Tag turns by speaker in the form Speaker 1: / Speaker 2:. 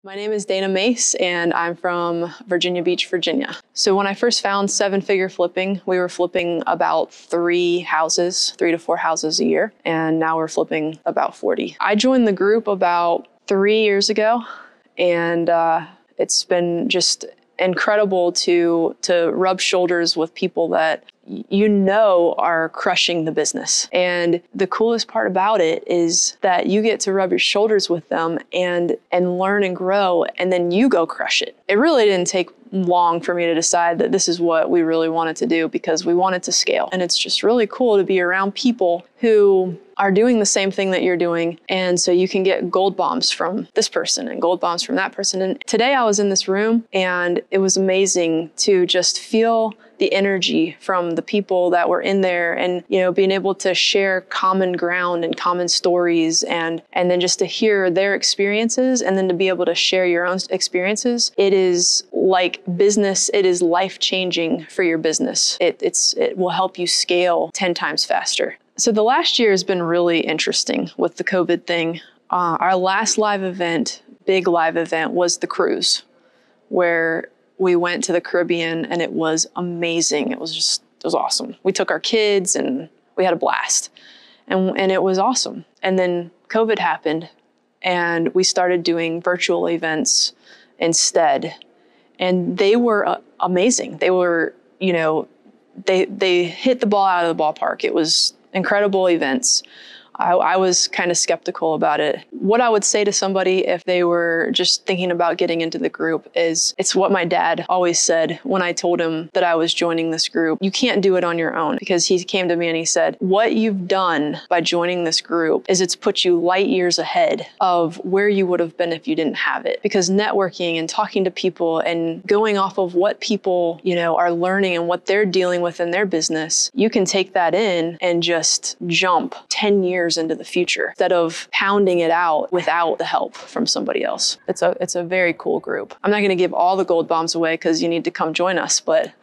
Speaker 1: My name is Dana Mace, and I'm from Virginia Beach, Virginia. So when I first found seven-figure flipping, we were flipping about 3 to 4 houses a year, and now we're flipping about 40. I joined the group about 3 years ago, and it's been just incredible to rub shoulders with people that you know are crushing the business. And the coolest part about it is that you get to rub your shoulders with them and learn and grow, and then you go crush it. It really didn't take long for me to decide that this is what we really wanted to do, because we wanted to scale. And it's just really cool to be around people who are doing the same thing that you're doing. And so you can get gold bombs from this person and gold bombs from that person. And today I was in this room, and it was amazing to just feel the energy from the people that were in there, and being able to share common ground and common stories, and then just to hear their experiences, and then to be able to share your own experiences. It is like business. It is life-changing for your business. It will help you scale 10 times faster. So the last year has been really interesting with the COVID thing. Our last big live event was the cruise, where we went to the Caribbean, and it was amazing. It was awesome. We took our kids and we had a blast, and it was awesome. And then COVID happened, and we started doing virtual events instead. And they were amazing. They were, they hit the ball out of the ballpark. It was incredible events. I was kind of skeptical about it. What I would say to somebody if they were just thinking about getting into the group is, it's what my dad always said when I told him that I was joining this group. You can't do it on your own, because he came to me and he said, what you've done by joining this group is it's put you light years ahead of where you would have been if you didn't have it. Because networking and talking to people and going off of what people, are learning and what they're dealing with in their business, you can take that in and just jump 10 years into the future instead of pounding it out without the help from somebody else. It's a very cool group. I'm not going to give all the gold bombs away because you need to come join us, but